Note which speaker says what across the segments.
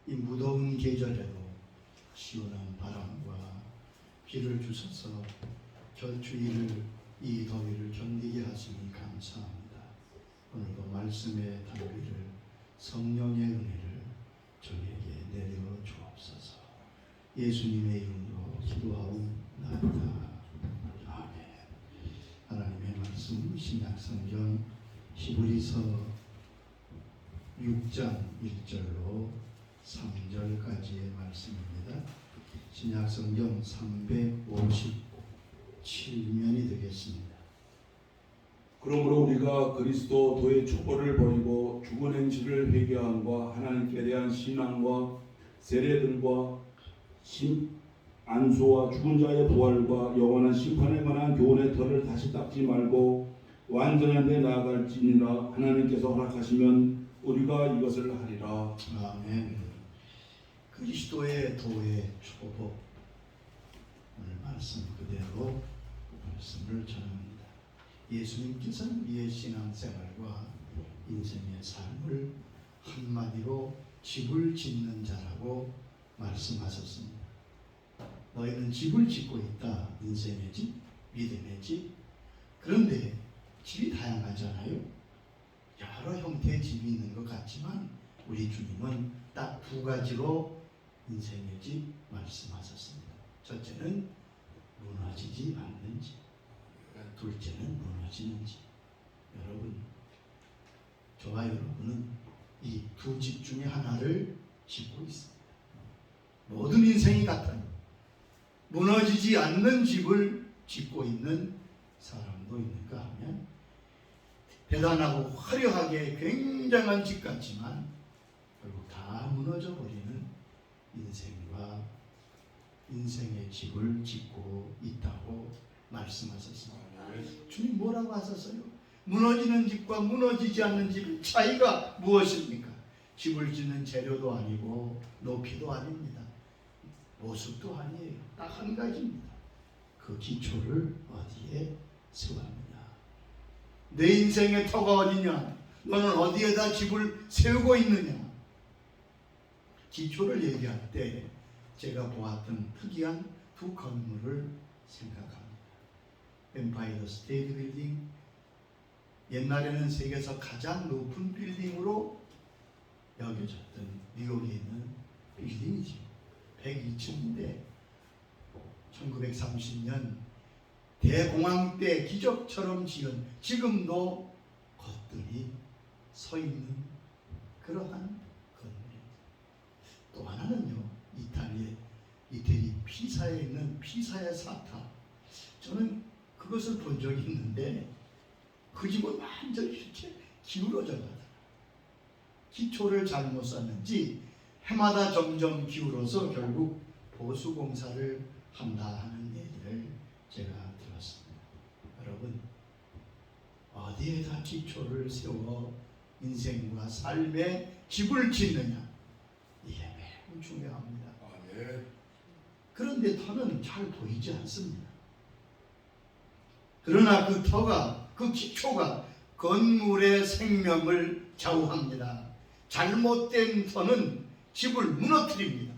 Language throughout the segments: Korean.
Speaker 1: 이 무더운 계절에도 시원한 바람과 비를 주셔서 주위를 이 더위를 견디게 하시니 감사합니다. 오늘도 말씀의 단비를 성령의 은혜를 저희에게 내려 주옵소서. 예수님의 이름으로 기도하옵나이다. 아멘. 하나님의 말씀 신약성경 히브리서 6장 1절로 3절까지의 말씀입니다. 신약성경 357면이 되겠습니다.
Speaker 2: 그러므로 우리가 그리스도의 초보를 버리고 죽은 행실을 회개함과 하나님께 대한 신앙과 세례들과 안수와 죽은 자의 부활과 영원한 심판에 관한 교훈의 털을 다시 닦지 말고 완전한 데 나아갈지니라. 하나님께서 허락하시면 우리가 이것을 하리라.
Speaker 1: 아멘. 그리스도의 도의 초보, 오늘 말씀 그대로 말씀을 전합니다. 예수님께서는 우리의 신앙생활과 인생의 삶을 한마디로 집을 짓는 자라고 말씀하셨습니다. 너희는 집을 짓고 있다. 인생의 집, 믿음의 집. 그런데 집이 다양하잖아요. 여러 형태의 집이 있는 것 같지만 우리 주님은 딱 두 가지로 인생의 집 말씀하셨습니다. 첫째는 무너지지 않는 집, 둘째는 무너지는 집. 여러분, 저와 여러분은 이 두 집 중에 하나를 짓고 있습니다. 모든 인생이 같아요. 무너지지 않는 집을 짓고 있는 사람도 있는가 하면 대단하고 화려하게 굉장한 집 같지만 결국 다 무너져 버리는 인생과 인생의 집을 짓고 있다고 말씀하셨습니다. 주님 뭐라고 하셨어요? 무너지는 집과 무너지지 않는 집의 차이가 무엇입니까? 집을 짓는 재료도 아니고 높이도 아닙니다. 모습도 아니에요. 딱 한 가지입니다. 그 기초를 어디에 세워합니다. 내 인생의 터가 어디냐? 너는 어디에다 집을 세우고 있느냐? 기초를 얘기할 때 제가 보았던 특이한 두 건물을 생각합니다. 엠파이어 스테이트 빌딩, 옛날에는 세계에서 가장 높은 빌딩으로 여겨졌던 뉴욕에 있는 빌딩이죠. 102층인데 1930년 대공황 때 기적처럼 지은, 지금도 것들이 서 있는 그러한 건물입니다. 또 하나는요, 이태리 피사에 있는 피사의 사탑. 저는 그것을 본 적이 있는데 그 집은 완전히 이렇게 기울어져 가더라고요. 기초를 잘못 쌌는지 해마다 점점 기울어서 결국 보수공사를 한다 하는 얘기를 제가 들었습니다. 여러분, 어디에다 기초를 세워 인생과 삶의 집을 짓느냐, 이게 매우 중요합니다. 그런데 터는 잘 보이지 않습니다. 그러나 그 터가, 그 기초가 건물의 생명을 좌우합니다. 잘못된 터는 집을 무너뜨립니다.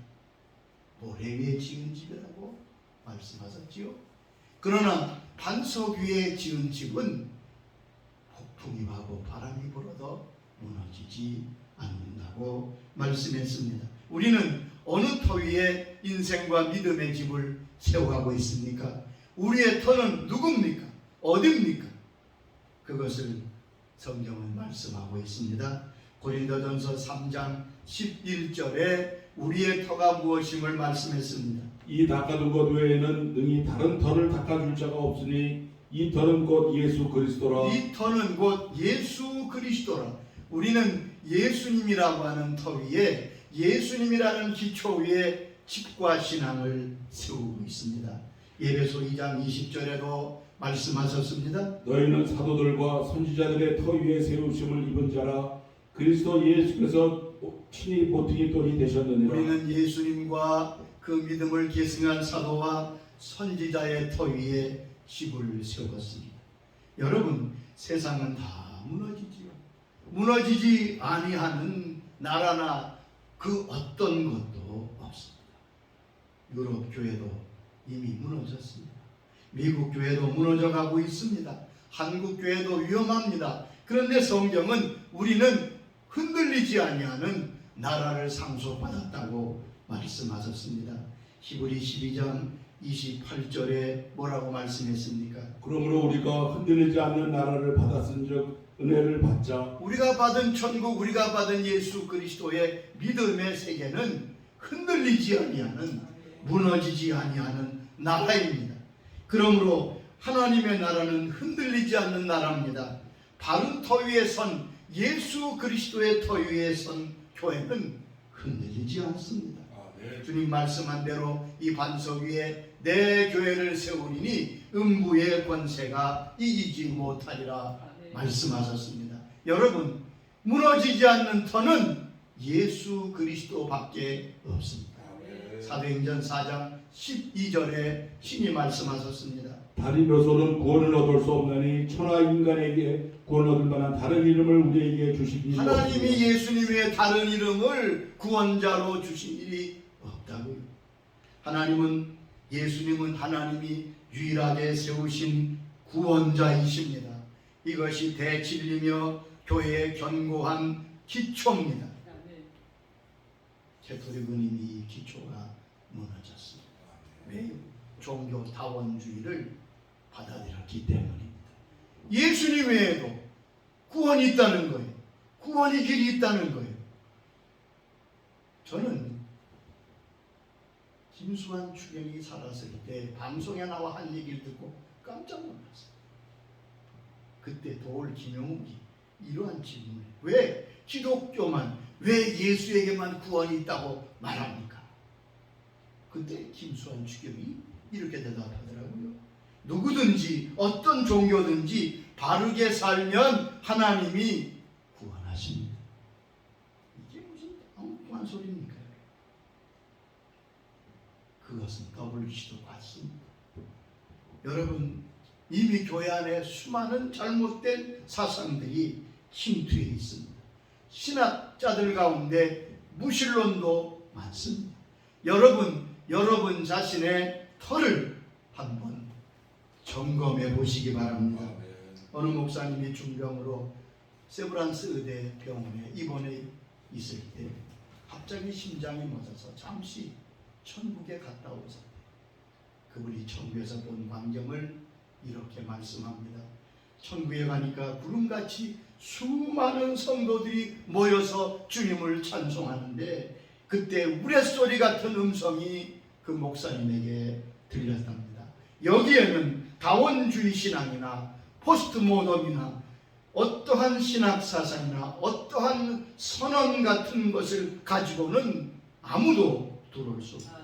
Speaker 1: 모래 위에 지은 집이라고 말씀하셨지요. 그러나 반석 위에 지은 집은 폭풍이 와고 바람이 불어도 무너지지 않는다고 말씀했습니다. 우리는 어느 터 위에 인생과 믿음의 집을 세워가고 있습니까? 우리의 터는 누굽니까? 어디입니까? 그것을 성경은 말씀하고 있습니다. 고린도전서 3장 11절에 우리의 터가 무엇임을 말씀했습니다.
Speaker 2: 이 닦아둔 것 외에는 능히 다른 터를 닦아줄 자가 없으니 이 터는 곧 예수 그리스도라.
Speaker 1: 이 터는 곧 예수 그리스도라. 우리는 예수님이라고 하는 터 위에, 예수님이라는 기초 위에 집과 신앙을 세우고 있습니다. 에베소 2장 20절에도 말씀하셨습니다.
Speaker 2: 너희는 사도들과 선지자들의 터 위에 세우심을 입은 자라. 그리스도 예수께서 친히 보트기 돌이 되셨느니라.
Speaker 1: 우리는 예수님과 그 믿음을 계승한 사도와 선지자의 터 위에 집을 세웠습니다. 여러분, 세상은 다 무너지지요. 무너지지 아니하는 나라나 그 어떤 것도 없습니다. 유럽 교회도 이미 무너졌습니다. 미국 교회도 무너져가고 있습니다. 한국 교회도 위험합니다. 그런데 성경은 우리는 흔들리지 아니하는 나라를 상속받았다고 말씀하셨습니다. 히브리 12장 28절에 뭐라고 말씀했습니까?
Speaker 2: 그러므로 우리가 흔들리지 않는 나라를 받았은즉 은혜를 받자.
Speaker 1: 우리가 받은 천국, 우리가 받은 예수 그리스도의 믿음의 세계는 흔들리지 아니하는, 무너지지 아니하는 나라입니다. 그러므로 하나님의 나라는 흔들리지 않는 나라입니다. 바른 터 위에 선 예수 그리스도의 터 위에 선 교회는 흔들리지 않습니다. 주님 말씀한 대로 이 반석 위에 내 교회를 세우리니 음부의 권세가 이기지 못하리라 말씀하셨습니다. 여러분, 무너지지 않는 터는 예수 그리스도밖에 없습니다. 사도행전 4장 12절에 신이 말씀하셨습니다.
Speaker 2: 다리로서는 구원을 얻을 수 없나니 천하 인간에게 구원 얻을 만한 다른 이름을 우리에게 주시니
Speaker 1: 하나님이 예수님 외에 다른 이름을 구원자로 주신 일이 없다고요. 예수님은 하나님이 유일하게 세우신 구원자이십니다. 이것이 대진리며 교회의 견고한 기초입니다. 캐토릭은 이미 이 기초가 무너졌습니다. 왜요? 종교 다원주의를 받아들였기 때문입니다. 예수님 외에도 구원이 있다는 거예요. 구원의 길이 있다는 거예요. 저는 김수환 추경이 살았을 때 방송에 나와 한 얘기를 듣고 깜짝 놀랐어요. 그때 도올 김용욱이 이러한 질문을, 왜 기독교만, 왜 예수에게만 구원이 있다고 말합니까? 그때 김수환 추경이 이렇게 대답하더라고요. 누구든지 어떤 종교든지 바르게 살면 하나님이 구원하십니다. 이게 무슨 엉뚱한 소리입니까? 그것은 WC도 같습니다. 여러분, 이미 교회 안에 수많은 잘못된 사상들이 침투해 있습니다. 신학자들 가운데 무신론도 많습니다. 여러분 자신의 터를 한번 점검해 보시기 바랍니다. 어느 목사님이 중병으로 세브란스 의대 병원에 입원해 있을 때 갑자기 심장이 멎어서 잠시 천국에 갔다 오자. 그분이 천국에서 본 광경을 이렇게 말씀합니다. 천국에 가니까 구름같이 수많은 성도들이 모여서 주님을 찬송하는데 그때 우레소리 같은 음성이 그 목사님에게 들렸답니다. 여기에는 다원주의 신앙이나 포스트모덤이나 어떠한 신학사상이나 어떠한 선언 같은 것을 가지고는 아무도 들어올 수 없다.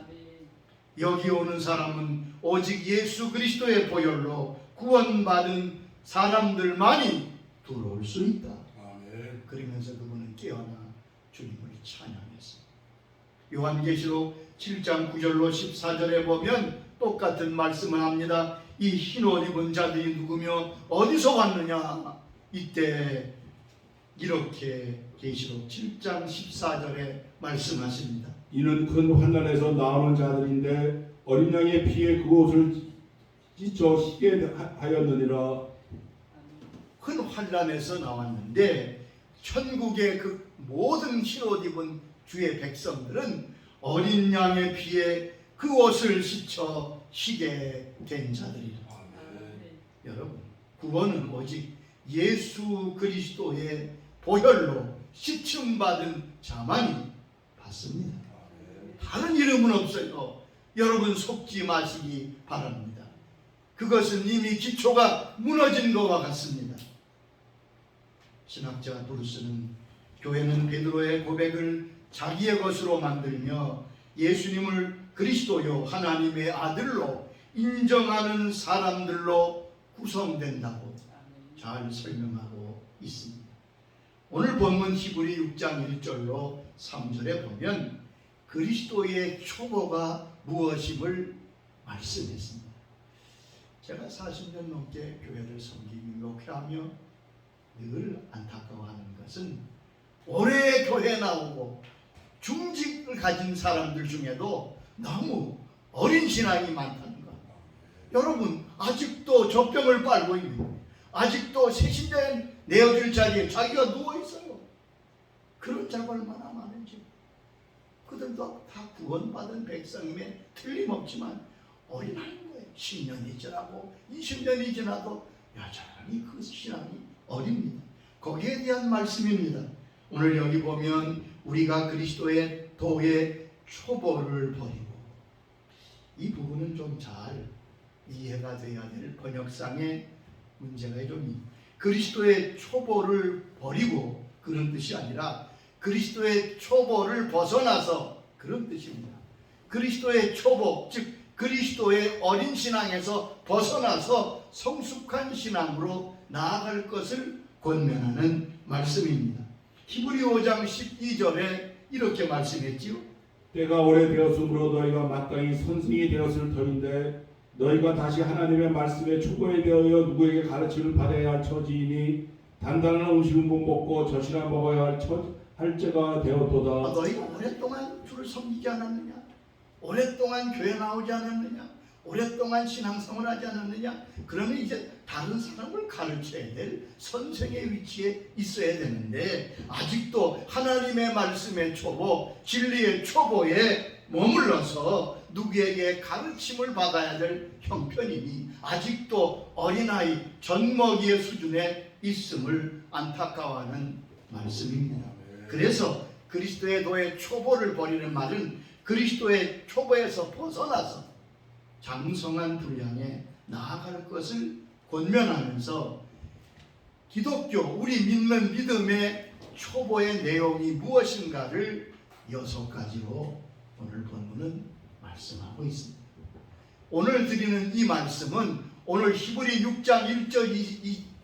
Speaker 1: 여기 오는 사람은 오직 예수 그리스도의 보혈로 구원받은 사람들만이 들어올 수 있다. 그러면서 그분은 깨어나 주님을 찬양했습니다. 요한계시록 7장 9절로 14절에 보면 똑같은 말씀을 합니다. 이 흰옷 입은 자들이 누구며 어디서 왔느냐? 이때 이렇게 계시록 7장 14절에 말씀하십니다.
Speaker 2: 이는 큰 환난에서 나오는 자들인데 어린 양의 피에 그 옷을 찢어 희게 하였느니라.
Speaker 1: 큰 환난에서 나왔는데 천국의 그 모든 흰옷 입은 주의 백성들은 어린 양의 피에 그 옷을 씻어 희게 된 자들이라. 여러분, 구원은 오직 예수 그리스도의 보혈로 씻음받은 자만이 받습니다. 다른 이름은 없어요. 여러분 속지 마시기 바랍니다. 그것은 이미 기초가 무너진 것과 같습니다. 신학자 브루스는 교회는 베드로의 고백을 자기의 것으로 만들며 예수님을 그리스도요 하나님의 아들로 인정하는 사람들로 구성된다고 잘 설명하고 있습니다. 오늘 본문 히브리 6장 1절로 3절에 보면 그리스도의 초보가 무엇임을 말씀했습니다. 제가 40년 넘게 교회를 섬기며 목회하며 늘 안타까워하는 것은 올해 교회 나오고 중직을 가진 사람들 중에도 너무 어린 신앙이 많다는 거. 여러분 아직도 젖병을 빨고 있는, 아직도 세신된 내어줄 자리에 자기가 누워있어요. 그런 자가 얼마나 많은지. 그들도 다 구원받은 백성임에 틀림없지만 어린아이인 거예요. 10년이 지나고 20년이 지나도 여전히 그 신앙이 어립니다. 거기에 대한 말씀입니다. 오늘 여기 보면 우리가 그리스도의 도의 초보를 버리고, 이 부분은 좀 잘 이해가 돼야 될 번역상의 문제가 좀 있습니다. 그리스도의 초보를 버리고 그런 뜻이 아니라 그리스도의 초보를 벗어나서 그런 뜻입니다. 그리스도의 초보, 즉 그리스도의 어린 신앙에서 벗어나서 성숙한 신앙으로 나아갈 것을 권면하는 말씀입니다. 히브리 5장 12절에 이렇게 말씀했지요.
Speaker 2: 때가 오래되었으므로 너희가 마땅히 선생이 되었을 터인데 너희가 다시 하나님의 말씀에 초보에 대하여 누구에게 가르침을 받아야 할 처지이니 단단한 음식은 못 먹고 젖이나 먹어야 할 때가 되었도다.
Speaker 1: 너희가 오랫동안 주를 섬기지 않았느냐? 오랫동안 교회 나오지 않았느냐? 오랫동안 신앙생활 하지 않았느냐? 그러면 이제 다른 사람을 가르쳐야 될 선생의 위치에 있어야 되는데 아직도 하나님의 말씀의 초보, 진리의 초보에 머물러서 누구에게 가르침을 받아야 될 형편이니 아직도 어린아이 젖먹이의 수준에 있음을 안타까워하는 말씀입니다. 그래서 그리스도의 도의 초보를 버리는 말은 그리스도의 초보에서 벗어나서 장성한 분량에 나아갈 것을 권면하면서 기독교, 우리 믿는 믿음의 초보의 내용이 무엇인가를 6가지로 오늘 본문은 말씀하고 있습니다. 오늘 드리는 이 말씀은 오늘 히브리 6장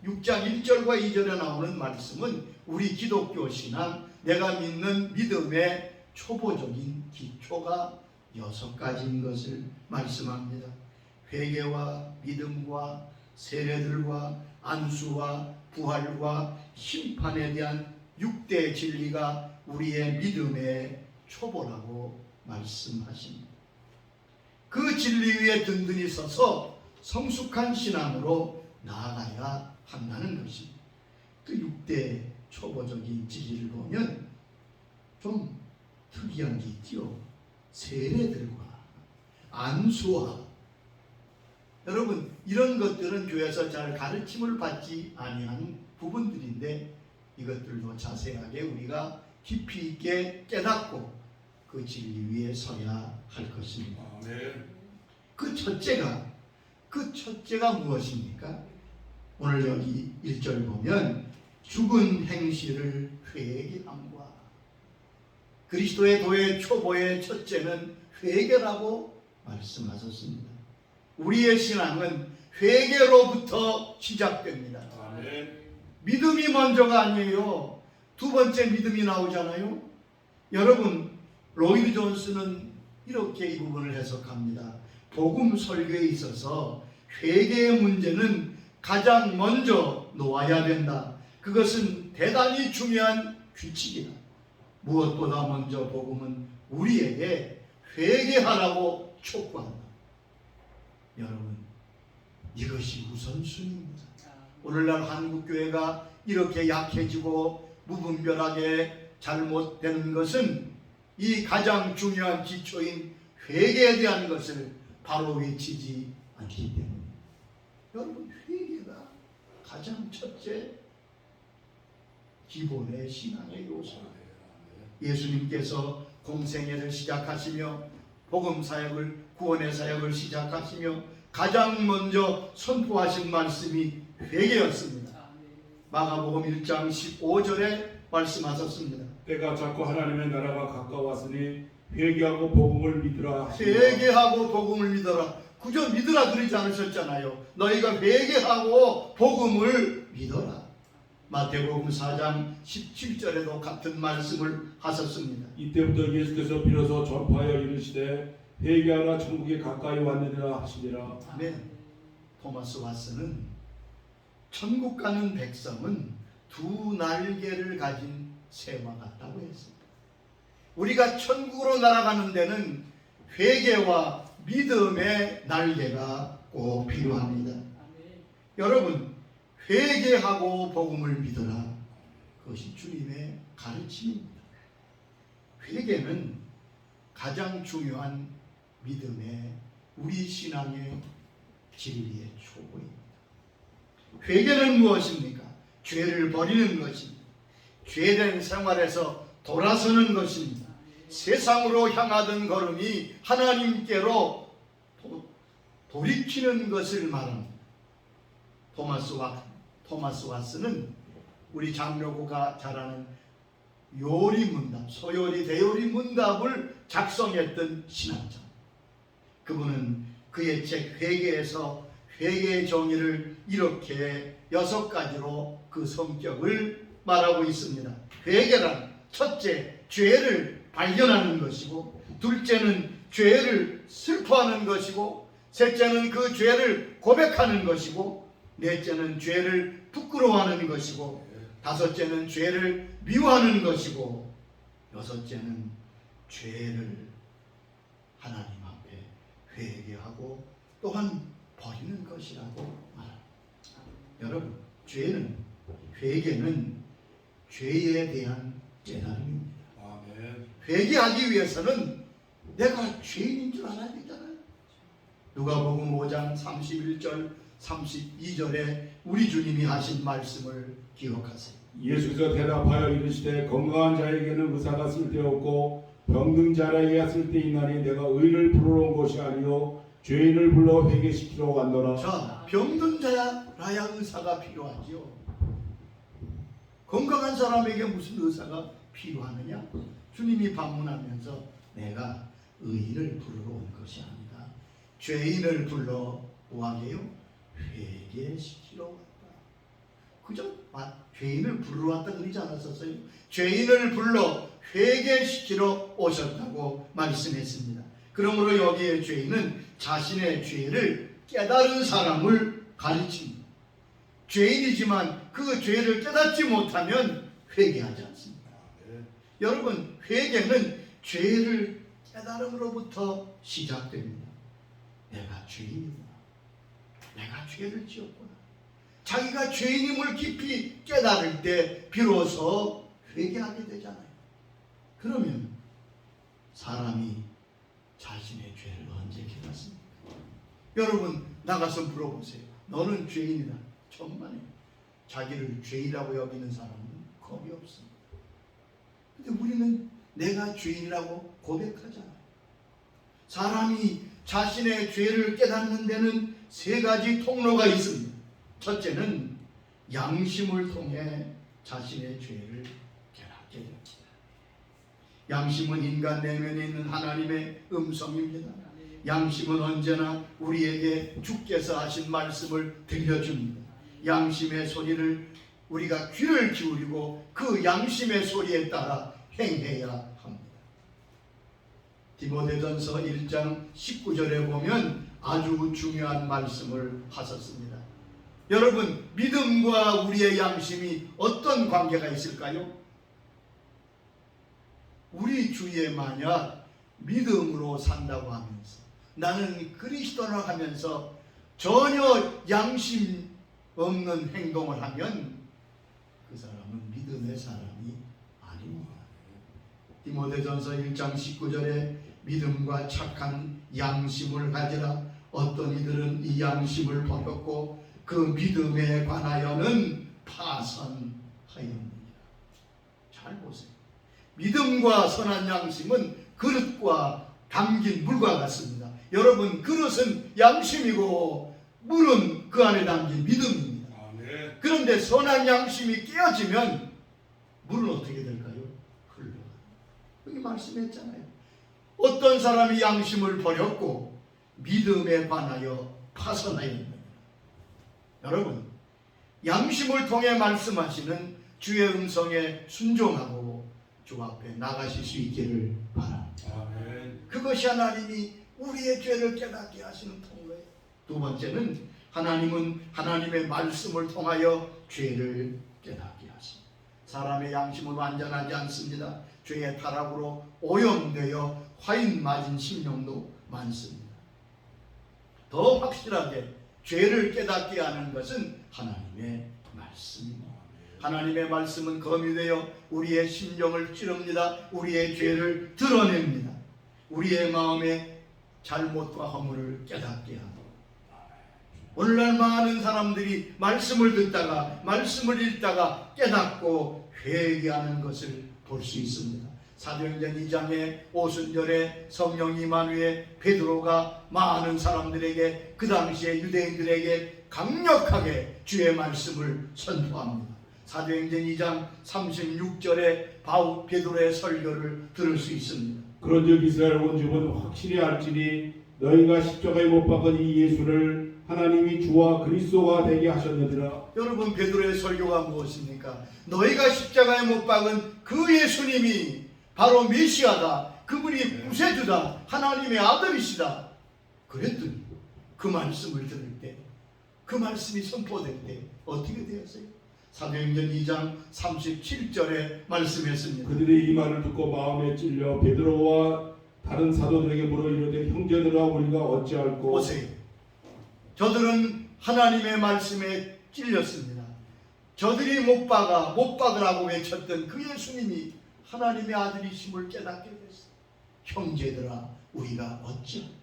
Speaker 1: 1절과 2절에 나오는 말씀은 우리 기독교 신앙, 내가 믿는 믿음의 초보적인 기초가 6가지인 것을 말씀합니다. 회개와 믿음과 세례들과 안수와 부활과 심판에 대한 6대 진리가 우리의 믿음의 초보라고 말씀하십니다. 그 진리 위에 든든히 서서 성숙한 신앙으로 나아가야 한다는 것입니다. 그 6대 초보적인 진리를 보면 좀 특이한 게 있죠. 세례들과 안수와, 여러분 이런 것들은 교회에서 잘 가르침을 받지 아니하는 부분들인데 이것들도 자세하게 우리가 깊이 있게 깨닫고 그 진리 위에 서야 할 것입니다. 그 첫째가 무엇입니까? 오늘 여기 1절 보면 죽은 행실을 회개함과, 그리스도의 도의 초보의 첫째는 회개라고 말씀하셨습니다. 우리의 신앙은 회개로부터 시작됩니다.
Speaker 2: 아멘.
Speaker 1: 믿음이 먼저가 아니에요. 두 번째 믿음이 나오잖아요. 여러분 로이드 존스는 이렇게 이 부분을 해석합니다. 복음 설교에 있어서 회개의 문제는 가장 먼저 놓아야 된다. 그것은 대단히 중요한 규칙이다. 무엇보다 먼저 복음은 우리에게 회개하라고 촉구한다. 여러분 이것이 우선순위입니다. 오늘날 한국교회가 이렇게 약해지고 무분별하게 잘못되는 것은 이 가장 중요한 기초인 회개에 대한 것을 바로 외치지 않기 때문입니다. 여러분 회개가 가장 첫째 기본의 신앙의 요소입니다. 예수님께서 공생애를 시작하시며 복음 사역을, 구원의 사역을 시작하시며 가장 먼저 선포하신 말씀이 회개였습니다. 마가복음 1장 15절에 말씀하셨습니다.
Speaker 2: 때가 작고 하나님의 나라가 가까웠으니 회개하고 복음을 믿으라 하시니라.
Speaker 1: 회개하고 복음을 믿어라. 그저 믿으라 그러지 않으셨잖아요. 너희가 회개하고 복음을 믿어라. 마태복음 4장 17절에도 같은 말씀을 하셨습니다.
Speaker 2: 이때부터 예수께서 비로소 전파하여 이르시되 회개하라 천국이 가까이 왔느니라 하시니라.
Speaker 1: 아멘. 토마스 왓슨은 천국 가는 백성은 두 날개를 가진 새와 같다고 했습니다. 우리가 천국으로 날아가는 데는 회개와 믿음의 날개가 꼭 필요합니다. 여러분, 회개하고 복음을 믿어라. 그것이 주님의 가르침입니다. 회개는 가장 중요한 믿음의 우리 신앙의 진리의 초보입니다. 회개는 무엇입니까? 죄를 버리는 것입니다. 죄된 생활에서 돌아서는 것입니다. 세상으로 향하던 걸음이 하나님께로 돌이키는 것을 말합니다. 토마스 왓스는 우리 장로고가 잘 아는 요리문답, 소요리 대요리 문답을 작성했던 신학자. 그분은 그의 책 회개에서 회개의 정의를 이렇게 6가지로 그 성격을 말하고 있습니다. 회개란 첫째, 죄를 발견하는 것이고, 둘째는 죄를 슬퍼하는 것이고, 셋째는 그 죄를 고백하는 것이고, 넷째는 죄를 부끄러워하는 것이고, 다섯째는 죄를 미워하는 것이고, 여섯째는 죄를 하나님 앞에 회개하고 또한 버리는 것이라고 말합니다. 여러분, 회개는 죄에 대한 깨달음입니다. 회개하기 위해서는 내가 죄인인 줄 알아야 되잖아요. 누가복음 5장 31절 32절에 우리 주님이 하신 말씀을 기억하세요.
Speaker 2: 예수께서 대답하여 이르시되 건강한 자에게는 의사가 쓸데없고 병든 자에게 쓸데있나니 내가 의인을 부르러 온 것이 아니요 죄인을 불러 회개시키러 왔노라.
Speaker 1: 자, 병든 자라야 의사가 필요하지요. 건강한 사람에게 무슨 의사가 필요하느냐? 주님이 방문하면서 내가 의인을 부르러 온 것이 아니다. 죄인을 불러 뭐하게요? 회개시키러 왔다. 그죠? 죄인을 부르러 왔다 그러지 않았었어요? 죄인을 불러 회개시키러 오셨다고 말씀했습니다. 그러므로 여기에 죄인은 자신의 죄를 깨달은 사람을 가르칩니다. 죄인이지만 그 죄를 깨닫지 못하면 회개하지 않습니다. 여러분, 회개는 죄를 깨달음으로부터 시작됩니다. 내가 죄인이구나. 내가 죄를 지었구나. 자기가 죄인임을 깊이 깨달을 때 비로소 회개하게 되잖아요. 그러면 사람이 자신의 죄를 언제 깨닫습니까? 여러분, 나가서 물어보세요. 너는 죄인이다. 천만에 자기를 죄인이라고 여기는 사람은 겁이 없습니다. 근데 우리는 내가 죄인이라고 고백하잖아요. 사람이 자신의 죄를 깨닫는 데는 3가지 통로가 있습니다. 첫째는 양심을 통해 자신의 죄를 깨닫게 됩니다. 양심은 인간 내면에 있는 하나님의 음성입니다. 양심은 언제나 우리에게 주께서 하신 말씀을 들려줍니다. 양심의 소리를 우리가 귀를 기울이고 그 양심의 소리에 따라 행해야 합니다. 디모데전서 1장 19절에 보면 아주 중요한 말씀을 하셨습니다. 여러분, 믿음과 우리의 양심이 어떤 관계가 있을까요? 우리 주위에 만약 믿음으로 산다고 하면서 나는 그리스도라 하면서 전혀 양심 없는 행동을 하면 그 사람은 믿음의 사람이 아닙니다. 디모데전서 1장 19절에 믿음과 착한 양심을 가지라. 어떤 이들은 이 양심을 버렸고 그 믿음에 관하여는 파선하였느니라. 잘 보세요. 믿음과 선한 양심은 그릇과 담긴 물과 같습니다. 여러분, 그릇은 양심이고 물은 그 안에 담긴 믿음입니다. 그런데 선한 양심이 깨어지면 물은 어떻게 될까요? 흘러가요. 여기 말씀했잖아요. 어떤 사람이 양심을 버렸고 믿음에 관하여 파선하였느니라. 여러분, 양심을 통해 말씀하시는 주의 음성에 순종하고 주 앞에 나가실 수 있기를 바랍니다. 그것이 하나님이 우리의 죄를 깨닫게 하시는 통로예요. 두 번째는 하나님은 하나님의 말씀을 통하여 죄를 깨닫게 하십니다. 사람의 양심은 완전하지 않습니다. 죄의 타락으로 오염되어 화인 맞은 심령도 많습니다. 더 확실하게 죄를 깨닫게 하는 것은 하나님의 말씀입니다. 하나님의 말씀은 검이 되어 우리의 심령을 찌릅니다. 우리의 죄를 드러냅니다. 우리의 마음의 잘못과 허물을 깨닫게 합니다. 오늘날 많은 사람들이 말씀을 듣다가 말씀을 읽다가 깨닫고 회개하는 것을 볼 수 있습니다. 사도행전 2장에 오순절에 성령 임한 후에 베드로가 많은 사람들에게, 그 당시에 유대인들에게 강력하게 주의 말씀을 선포합니다. 사도행전 2장 36절에 베드로의 설교를 들을 수 있습니다.
Speaker 2: 그런즉 이스라엘 온 집은 확실히 알지니 너희가 십자가에 못 박은 이 예수를 하나님이 주와 그리스도가 되게 하셨느니라.
Speaker 1: 여러분, 베드로의 설교가 무엇입니까? 너희가 십자가에 못 박은 그 예수님이 바로 메시아다, 그분이 구세주다, 하나님의 아들이시다. 그랬더니 그 말씀을 들을 때, 그 말씀이 선포될 때 어떻게 되었어요? 사도행전 2장 37절에 말씀했습니다.
Speaker 2: 그들이 이 말을 듣고 마음에 찔려 베드로와 다른 사도들에게 물어 이르되 형제들아 우리가 어찌할꼬.
Speaker 1: 보세요. 저들은 하나님의 말씀에 찔렸습니다. 저들이 못 박으라고 외쳤던 그 예수님이 하나님의 아들이심을 깨닫게 됐어요. 형제들아 우리가 어찌할꼬.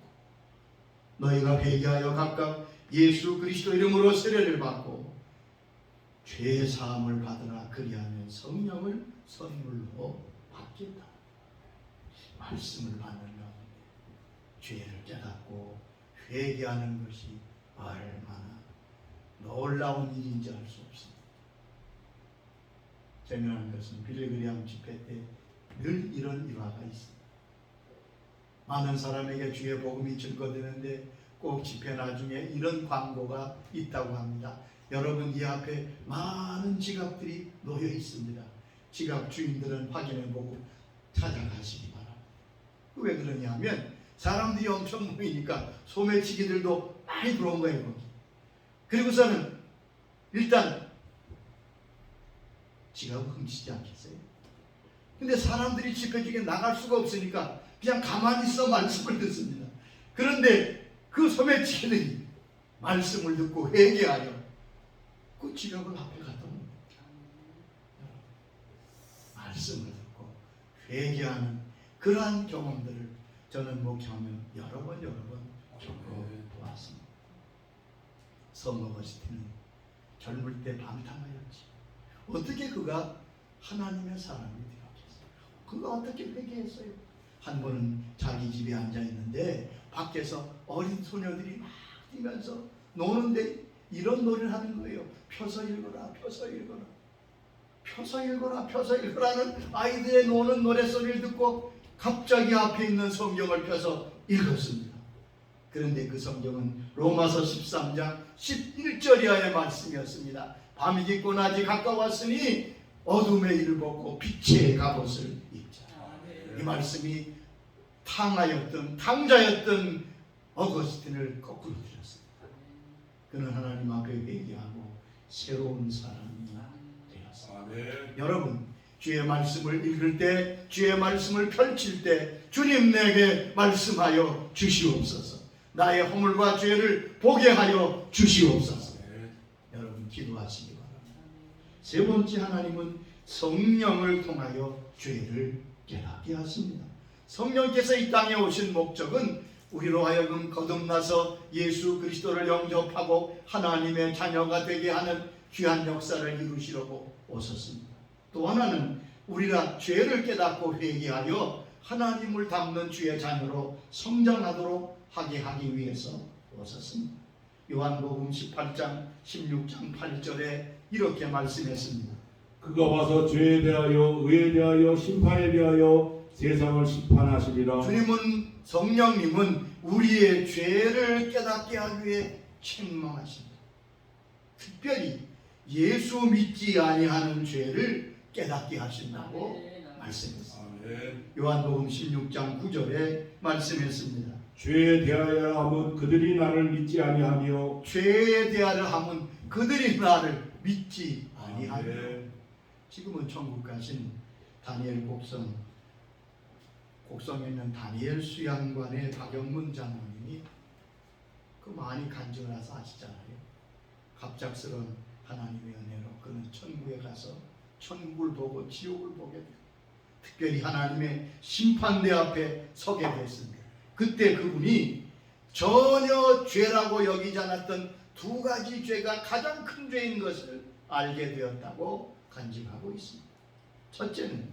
Speaker 1: 너희가 회개하여 각각 예수 그리스도 이름으로 세례를 받고 죄 사함을 받으라. 그리하면 성령을 선물로 받겠다. 말씀을 받는 가운데 죄를 깨닫고 회개하는 것이 얼마나 놀라운 일인지 알 수 없습니다. 재미난 것은 빌리그리암 집회 때 늘 이런 일화가 있습니다. 많은 사람에게 주의 복음이 증거되는데 꼭 집회 나중에 이런 광고가 있다고 합니다. 여러분, 이 앞에 많은 지갑들이 놓여 있습니다. 지갑 주인들은 확인해보고 찾아가시기 바랍니다. 왜 그러냐면 사람들이 엄청 모이니까 소매치기들도 많이 들어온 거예요. 거기. 그리고서는 일단 지갑을 훔치지 않겠어요? 근데 사람들이 집회 중에 나갈 수가 없으니까 그냥 가만히 있어 말씀을 듣습니다. 그런데 그 소매치기들이 말씀을 듣고 회개하여 그 지갑을 앞에 갖다 놓습니다. 말씀을 듣고 회개하는 그러한 경험들을 저는 목회하면 여러 번 겪어보았습니다. 성 어거스틴은 젊을 때 방탕하였지. 어떻게 그가 하나님의 사람이 되었겠어요? 그가 어떻게 회개했어요? 한 번은 자기 집에 앉아 있는데 밖에서 어린 소녀들이 막 뛰면서 노는데 이런 노래를 하는 거예요. 펴서 읽어라, 펴서 읽어라, 펴서 읽어라, 펴서 읽어라는 아이들의 노는 노래소리를 듣고 갑자기 앞에 있는 성경을 펴서 읽었습니다. 그런데 그 성경은 로마서 13장 11절 이하의 말씀이었습니다. 밤이 깊고 낮이 가까웠으니 어둠의 일을 벗고 빛의 갑옷을 입자. 이 말씀이 탕자였던 어거스틴을 거꾸로 들었습니다. 그는 하나님 앞에 회개하고 새로운 사람이 되었습니다. 여러분, 주의 말씀을 읽을 때, 주의 말씀을 펼칠 때 주님 내게 말씀하여 주시옵소서. 나의 허물과 죄를 보게 하여 주시옵소서. 여러분 기도하시기 바랍니다. 세 번째, 하나님은 성령을 통하여 죄를 깨닫게 하십니다. 성령께서 이 땅에 오신 목적은 우리로 하여금 거듭나서 예수 그리스도를 영접하고 하나님의 자녀가 되게 하는 귀한 역사를 이루시려고 오셨습니다. 또 하나는 우리가 죄를 깨닫고 회개하여 하나님을 닮는 주의 자녀로 성장하도록 하게 하기 위해서 오셨습니다. 요한복음 18장 16장 8절에 이렇게 말씀했습니다.
Speaker 2: 그가 와서 죄에 대하여 의에 대하여 심판에 대하여 세상을 심판하시리라. 주님은,
Speaker 1: 성령님은 우리의 죄를 깨닫게 하기 위해 책망하십니다. 특별히 예수 믿지 아니하는 죄를 깨닫게 하신다고 말씀했습니다. 요한복음 16장 9절에 말씀했습니다.
Speaker 2: 죄에 대하여 함은 그들이 나를 믿지 아니하며,
Speaker 1: 죄에 대하여 함은 그들이 나를 믿지 아니하며. 지금은 천국 가신 다니엘 곡성 곡성에 있는 다니엘 수양관의 박영문 장로님이 그 많이 간증을 해서 아시잖아요. 갑작스러운 하나님의 은혜로 그는 천국에 가서 천국을 보고 지옥을 보게 돼요. 특별히 하나님의 심판대 앞에 서게 됐습니다. 그때 그분이 전혀 죄라고 여기지 않았던 두 가지 죄가 가장 큰 죄인 것을 알게 되었다고 간증하고 있습니다. 첫째는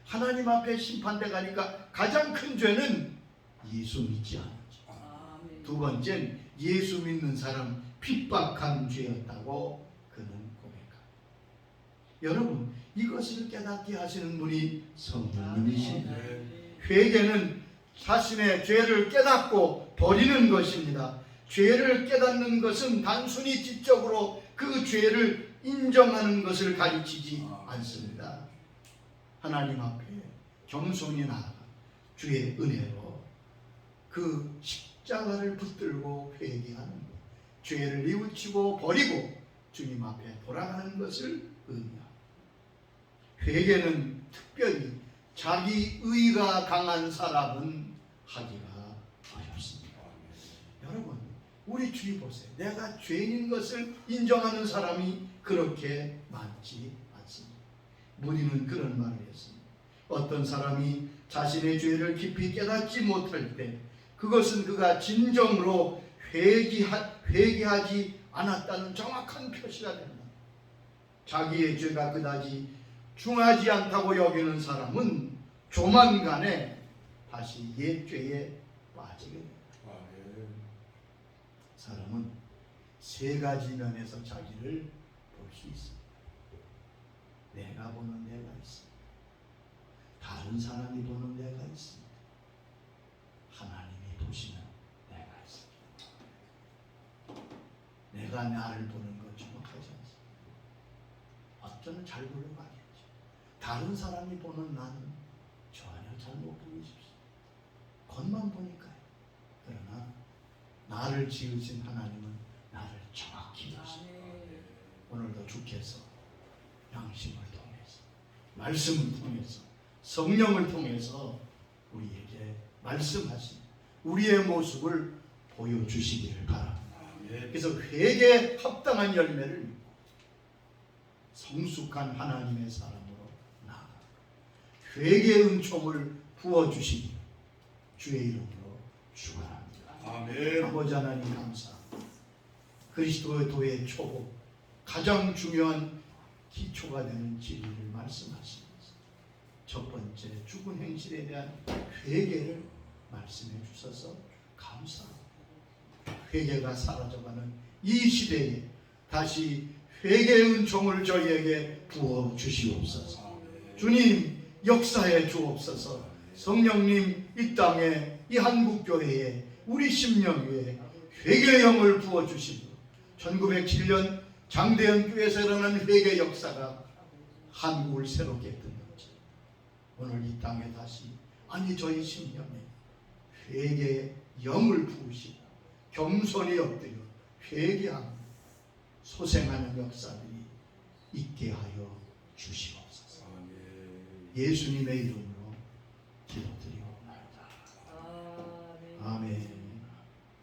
Speaker 1: 하나님 앞에 심판대 가니까 가장 큰 죄는 예수 믿지 않은 죄. 두 번째는 예수 믿는 사람 핍박한 죄였다고 그는 고백합니다. 여러분, 이것을 깨닫게 하시는 분이 성령님이십니다. 회개는 자신의 죄를 깨닫고 버리는 것입니다. 죄를 깨닫는 것은 단순히 지적으로 그 죄를 인정하는 것을 가르치지 않습니다. 하나님 앞에 겸손히 나아가 주의 은혜로 그 십자가를 붙들고 회개하는 것, 죄를 뉘우치고 버리고 주님 앞에 돌아가는 것을 의미합니다. 회개는 특별히 자기 의가 강한 사람은 하기가 어렵습니다. 여러분, 우리 주위 보세요. 내가 죄인인 것을 인정하는 사람이 그렇게 많지 않습니다. 무리는 그런 말을 했습니다. 어떤 사람이 자신의 죄를 깊이 깨닫지 못할 때 그것은 그가 진정으로 회개하지 않았다는 정확한 표시가 됩니다. 자기의 죄가 그다지 중하지 않다고 여기는 사람은 조만간에 다시 옛 죄에 빠지게 됩니다. 사람은 세 가지 면에서 자기를 볼 수 있습니다. 내가 보는 내가 있습니다. 다른 사람이 보는 내가 있습니다. 하나님이 보시는 내가 있습니다. 내가 나를 보는 건 정확하지 않습니다. 어쩌면 잘 보려고 하겠죠. 다른 사람이 보는 나는 전혀 잘못 보이십시오. 겉만 보니까요. 그러나 나를 지으신 하나님은 나를 정확히 보십니다. 오늘도 주께서 양심을 통해서, 말씀을 통해서, 성령을 통해서 우리에게 말씀하신 우리의 모습을 보여주시기를 바랍니다. 그래서 회개에 합당한 열매를 믿고 성숙한 하나님의 사람으로 나아가 회개의 은총을 부어주시기 주의 이름으로 축원합니다. 아멘. 아버지 하나님 감사합니다. 그리스도의 도의 초보, 가장 중요한 기초가 되는 진리를 말씀하시면서 첫 번째 죽은 행실에 대한 회개를 말씀해 주셔서 감사합니다. 회개가 사라져가는 이 시대에 다시 회개의 은총을 저희에게 부어 주시옵소서. 주님 역사해 주옵소서. 성령님 이 땅에 이 한국교회에 우리 심령위에 회개의 영을 부어 주시고 1907년 장대현 교회에서 일어난 회개 역사가 한국을 새롭게 했던 것처럼 오늘 이 땅에 다시 저희 심령에 회개의 영을 부으시고 겸손히 엎드려 회개하고 소생하는 역사들이 있게 하여 주시옵소서. 예수님의 이름으로 기도드리옵나이다. 아멘.